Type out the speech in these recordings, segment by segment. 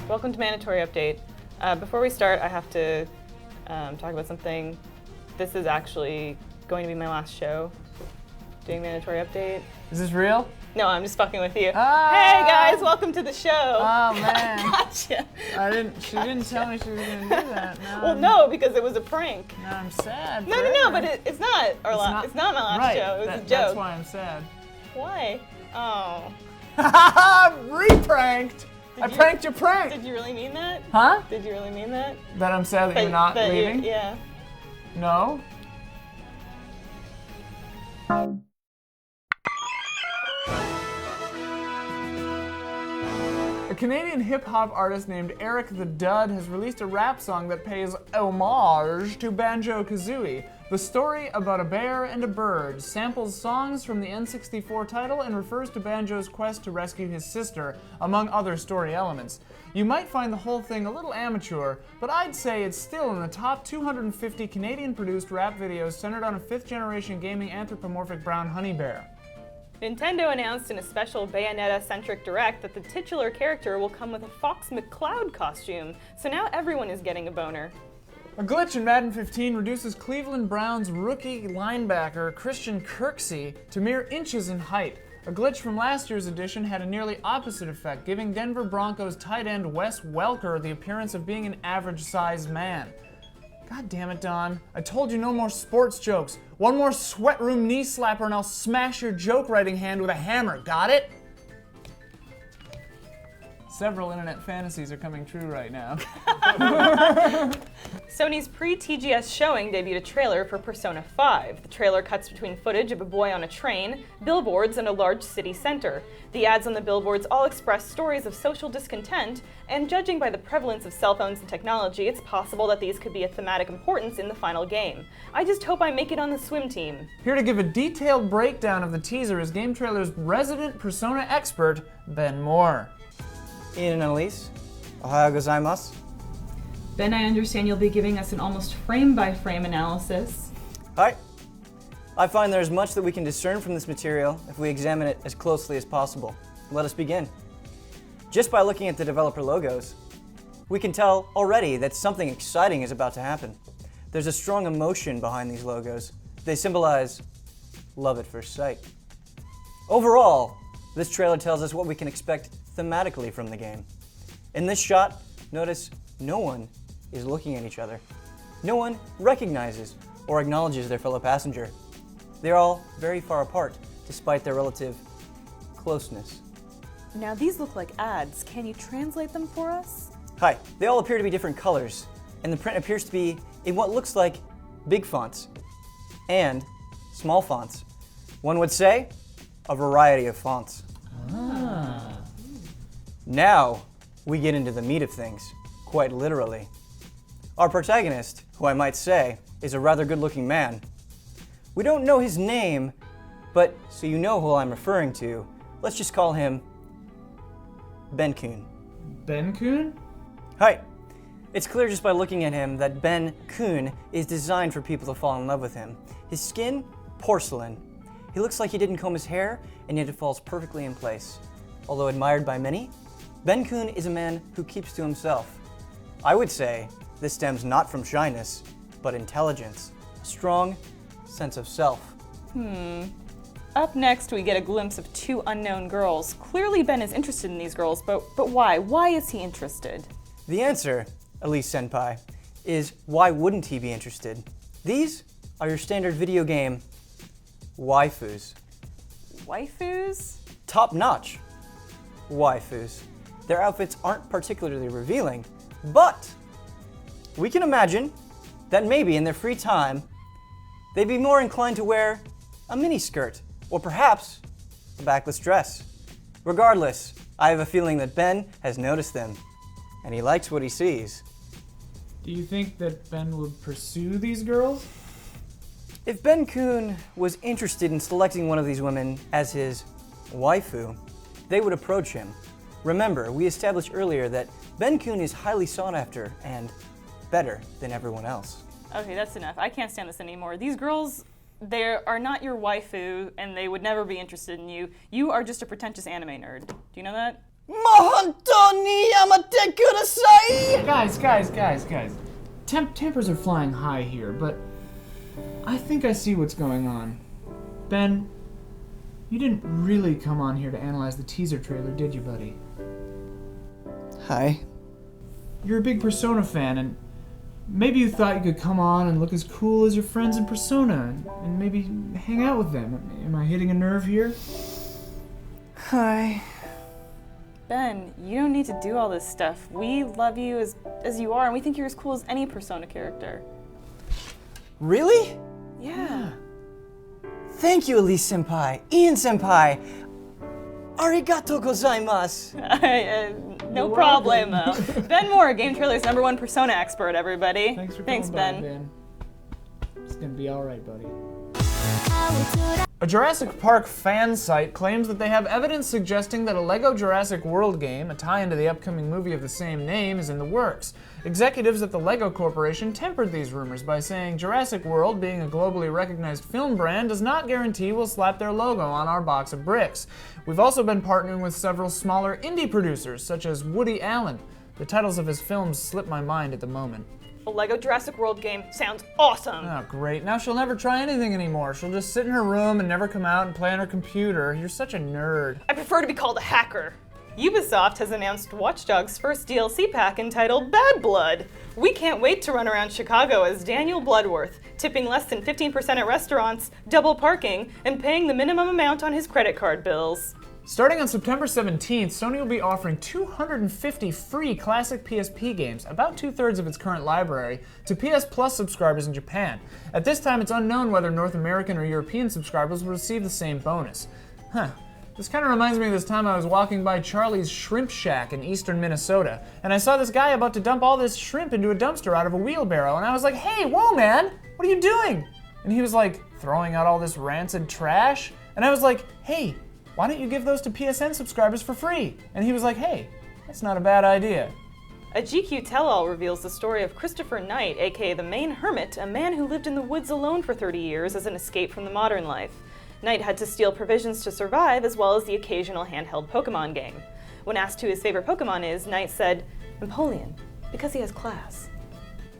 Welcome to Mandatory Update. Before we start, I have to talk about something. This is actually going to be my last show doing Mandatory Update. Is this real? No, I'm just fucking with you. Ah! Hey guys, welcome to the show. Oh man. Gotcha. She didn't tell me she was gonna do that. Well, no, because it was a prank. Now I'm sad. No, but it's not it's not my last show. It was a joke. That's why I'm sad. Why? Oh. Re-pranked! I pranked your prank! Did you really mean that? Huh? Did you really mean that? That I'm sad that you're not leaving? Yeah. No? A Canadian hip-hop artist named Eric the Dud has released a rap song that pays homage to Banjo-Kazooie. The story about a bear and a bird samples songs from the N64 title and refers to Banjo's quest to rescue his sister, among other story elements. You might find the whole thing a little amateur, but I'd say it's still in the top 250 Canadian-produced rap videos centered on a fifth-generation gaming anthropomorphic brown honey bear. Nintendo announced in a special Bayonetta-centric direct that the titular character will come with a Fox McCloud costume, so now everyone is getting a boner. A glitch in Madden 15 reduces Cleveland Browns rookie linebacker Christian Kirksey to mere inches in height. A glitch from last year's edition had a nearly opposite effect, giving Denver Broncos tight end Wes Welker the appearance of being an average-sized man. God damn it, Don. I told you no more sports jokes. One more sweat room knee slapper and I'll smash your joke writing hand with a hammer. Got it? Several internet fantasies are coming true right now. Sony's pre-TGS showing debuted a trailer for Persona 5. The trailer cuts between footage of a boy on a train, billboards, and a large city center. The ads on the billboards all express stories of social discontent, and judging by the prevalence of cell phones and technology, it's possible that these could be of thematic importance in the final game. I just hope I make it on the swim team. Here to give a detailed breakdown of the teaser is GameTrailers' resident Persona expert, Ben Moore. Ian and Elise, ohayo gozaimasu. Ben, I understand you'll be giving us an almost frame-by-frame analysis. Hi. I find there's much that we can discern from this material if we examine it as closely as possible. Let us begin. Just by looking at the developer logos, we can tell already that something exciting is about to happen. There's a strong emotion behind these logos. They symbolize love at first sight. Overall, this trailer tells us what we can expect thematically from the game. In this shot, notice no one is looking at each other. No one recognizes or acknowledges their fellow passenger. They're all very far apart, despite their relative closeness. Now these look like ads. Can you translate them for us? Hi, they all appear to be different colors, and the print appears to be in what looks like big fonts and small fonts. One would say, a variety of fonts. Now, we get into the meat of things, quite literally. Our protagonist, who I might say, is a rather good-looking man. We don't know his name, but so you know who I'm referring to, let's just call him Ben-kun. Ben-kun? Hi. It's clear just by looking at him that Ben-kun is designed for people to fall in love with him. His skin, porcelain. He looks like he didn't comb his hair, and yet it falls perfectly in place. Although admired by many, Ben-kun is a man who keeps to himself. I would say this stems not from shyness, but intelligence, a strong sense of self. Up next, we get a glimpse of two unknown girls. Clearly Ben is interested in these girls, but why? Why is he interested? The answer, Elise Senpai, is why wouldn't he be interested? These are your standard video game waifus. Waifus? Top-notch waifus. Their outfits aren't particularly revealing, but we can imagine that maybe in their free time, they'd be more inclined to wear a miniskirt, or perhaps a backless dress. Regardless, I have a feeling that Ben has noticed them, and he likes what he sees. Do you think that Ben would pursue these girls? If Ben-kun was interested in selecting one of these women as his waifu, they would approach him. Remember, we established earlier that Ben-kun is highly sought after and better than everyone else. Okay, that's enough. I can't stand this anymore. These girls, they are not your waifu, and they would never be interested in you. You are just a pretentious anime nerd. Do you know that? Mohontoni yamate kudasai! Guys. Tempers are flying high here, but I think I see what's going on. Ben, you didn't really come on here to analyze the teaser trailer, did you, buddy? Hi. You're a big Persona fan, and maybe you thought you could come on and look as cool as your friends in Persona, and maybe hang out with them. Am I hitting a nerve here? Hi. Ben, you don't need to do all this stuff. We love you as you are, and we think you're as cool as any Persona character. Really? Yeah. Thank you, Elise Senpai, Ian Senpai. Arigato gozaimasu. No problemo. Ben Moore, GameTrailers #1 Persona expert, everybody. Thanks for Thanks, coming by, Ben. It's gonna be all right, buddy. A Jurassic Park fan site claims that they have evidence suggesting that a LEGO Jurassic World game, a tie-in to the upcoming movie of the same name, is in the works. Executives at the LEGO Corporation tempered these rumors by saying Jurassic World, being a globally recognized film brand, does not guarantee we'll slap their logo on our box of bricks. We've also been partnering with several smaller indie producers, such as Woody Allen. The titles of his films slip my mind at the moment. A LEGO Jurassic World game sounds awesome. Oh, great. Now she'll never try anything anymore. She'll just sit in her room and never come out and play on her computer. You're such a nerd. I prefer to be called a hacker. Ubisoft has announced Watch Dogs' first DLC pack entitled Bad Blood. We can't wait to run around Chicago as Daniel Bloodworth, tipping less than 15% at restaurants, double parking, and paying the minimum amount on his credit card bills. Starting on September 17th, Sony will be offering 250 free classic PSP games, about 2/3 of its current library, to PS Plus subscribers in Japan. At this time, it's unknown whether North American or European subscribers will receive the same bonus. This kind of reminds me of this time I was walking by Charlie's Shrimp Shack in eastern Minnesota, and I saw this guy about to dump all this shrimp into a dumpster out of a wheelbarrow, and I was like, hey, whoa, man, what are you doing? And he was like, throwing out all this rancid trash, and I was like, hey, why don't you give those to PSN subscribers for free? And he was like, hey, that's not a bad idea. A GQ tell-all reveals the story of Christopher Knight, aka the Maine Hermit, a man who lived in the woods alone for 30 years as an escape from the modern life. Knight had to steal provisions to survive, as well as the occasional handheld Pokemon game. When asked who his favorite Pokemon is, Knight said, Empoleon, because he has class.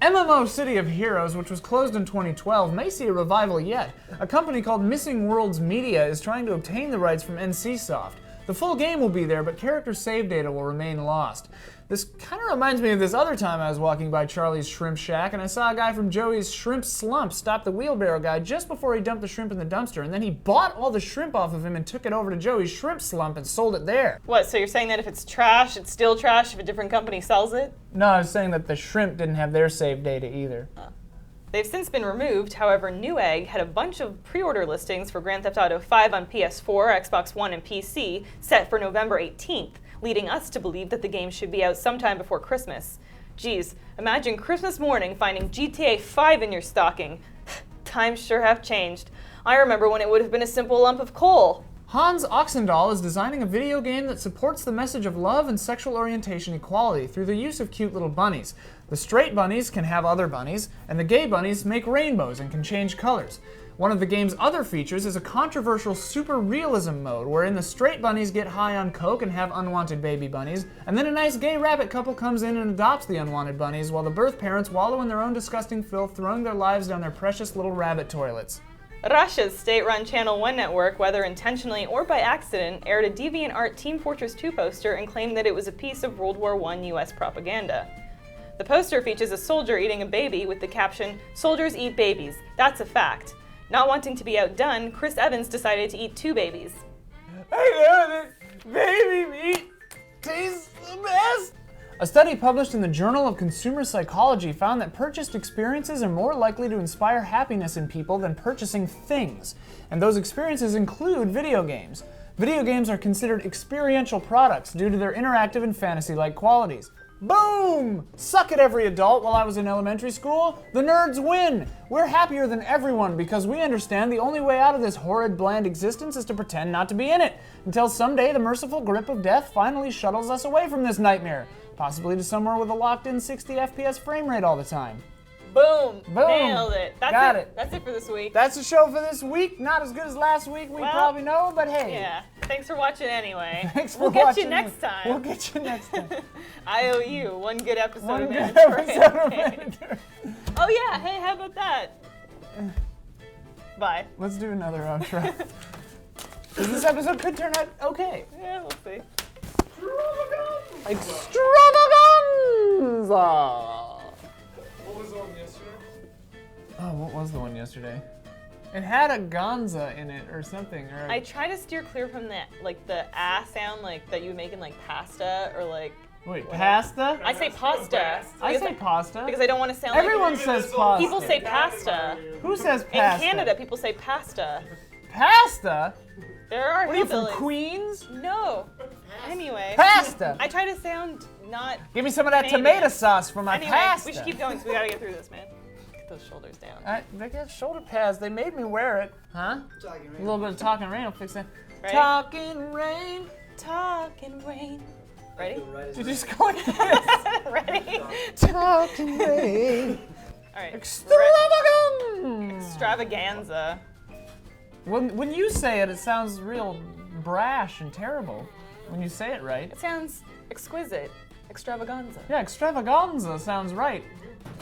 MMO City of Heroes, which was closed in 2012, may see a revival yet. A company called Missing Worlds Media is trying to obtain the rights from NCSoft. The full game will be there, but character save data will remain lost. This kind of reminds me of this other time I was walking by Charlie's Shrimp Shack and I saw a guy from Joey's Shrimp Slump stop the wheelbarrow guy just before he dumped the shrimp in the dumpster, and then he bought all the shrimp off of him and took it over to Joey's Shrimp Slump and sold it there. What, so you're saying that if it's trash, it's still trash if a different company sells it? No, I was saying that the shrimp didn't have their save data either. They've since been removed. However, Newegg had a bunch of pre-order listings for Grand Theft Auto 5 on PS4, Xbox One, and PC set for November 18th, leading us to believe that the game should be out sometime before Christmas. Geez, imagine Christmas morning finding GTA 5 in your stocking. Times sure have changed. I remember when it would have been a simple lump of coal. Hans Oxendahl is designing a video game that supports the message of love and sexual orientation equality through the use of cute little bunnies. The straight bunnies can have other bunnies, and the gay bunnies make rainbows and can change colors. One of the game's other features is a controversial super realism mode wherein the straight bunnies get high on coke and have unwanted baby bunnies, and then a nice gay rabbit couple comes in and adopts the unwanted bunnies while the birth parents wallow in their own disgusting filth, throwing their lives down their precious little rabbit toilets. Russia's state-run Channel 1 network, whether intentionally or by accident, aired a DeviantArt Team Fortress 2 poster and claimed that it was a piece of World War I US propaganda. The poster features a soldier eating a baby with the caption, "Soldiers eat babies, that's a fact." Not wanting to be outdone, Chris Evans decided to eat 2 babies. I know that baby meat tastes the best. A study published in the Journal of Consumer Psychology found that purchased experiences are more likely to inspire happiness in people than purchasing things. And those experiences include video games. Video games are considered experiential products due to their interactive and fantasy-like qualities. Boom! Suck it, every adult. While I was in elementary school, the nerds win. We're happier than everyone because we understand the only way out of this horrid, bland existence is to pretend not to be in it, until someday the merciful grip of death finally shuttles us away from this nightmare, possibly to somewhere with a locked-in 60 FPS frame rate all the time. Boom. Boom. Nailed it. That's Got it. That's it for this week. That's the show for this week. Not as good as last week, we Well, probably know, but hey. Yeah. Thanks for watching anyway. Thanks for we'll get watching. you next time. We'll get you next time. I owe you one good episode One of good Mandatory. episode of Mandatory. Oh yeah. Hey, how about that? Bye. Let's do another outro. 'Cause this episode could turn out okay. Yeah, we'll see. Extravaganza! What was on yesterday? Oh, what was the one yesterday? It had a gonza in it or something. Or I try to steer clear from the ah sound like that you make in like pasta or like. Wait, pasta? I say pasta. I say pasta. because I don't want to sound Everyone like. says pasta. People say pasta. Who says In pasta? Canada, people say pasta. Pasta? There are What are you from hillbillies. Queens? No. Anyway. Pasta! I try to sound not. Give me some of that Canadian. tomato sauce for my Anyway, pasta. we should keep going, so we gotta get through this, man. Get those shoulders down. They got shoulder pads. They made me wear it. Huh? A little bit of talking rain will fix that. Ready? Talking rain. Talking rain. Ready? Did you just go like this? Ready? Talking rain. All right. Extravaganza. Extravaganza. When you say it, it sounds real brash and terrible. When you say it right. It sounds exquisite. Extravaganza. Yeah, extravaganza sounds right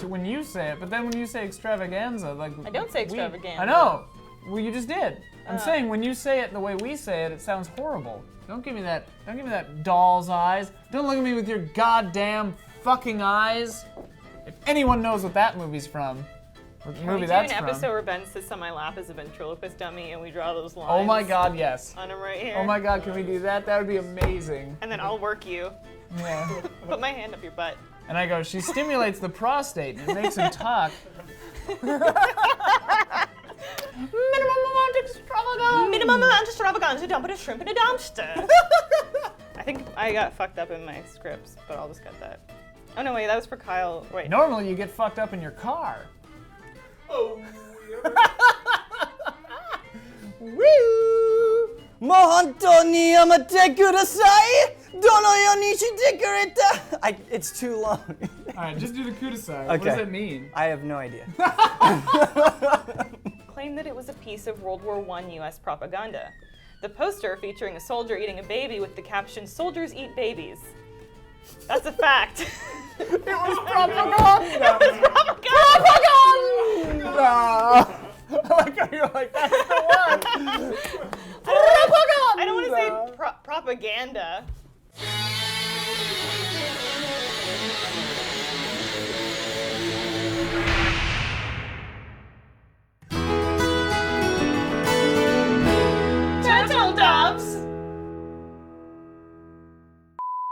when you say it, but then when you say extravaganza, like I don't say extravaganza. I know. Well, you just did. I'm Uh. saying when you say it the way we say it, it sounds horrible. Don't give me that. Don't give me that doll's eyes. Don't look at me with your goddamn fucking eyes. If anyone knows what that movie's from, what Can movie we do that's an from. episode where Ben sits on my lap as a ventriloquist dummy and we draw those lines? Oh my God, yes. On him right here. Oh my God, can we do that? That would be amazing. And then I'll work you. Yeah. Put my hand up your butt. And I go, she stimulates the prostate and it makes him talk. Minimum amount extravaganza. Minimum amount of extravaganza, don't put a shrimp in a dumpster. I think I got fucked up in my scripts, but I'll just cut that. Oh no, wait, that was for Kyle. Wait. Normally you get fucked up in your car. Oh, Woo! もう本当にやめてください。どのようにしてくれた? It's too long. Alright, just do the kudasai. What Okay. does it mean? I have no idea. Claimed that it was a piece of World War I U.S. propaganda. The poster featuring a soldier eating a baby with the caption, "Soldiers eat babies." That's a fact. It was propaganda! Propaganda! I like how you're like, that's the one! I don't want to say propaganda.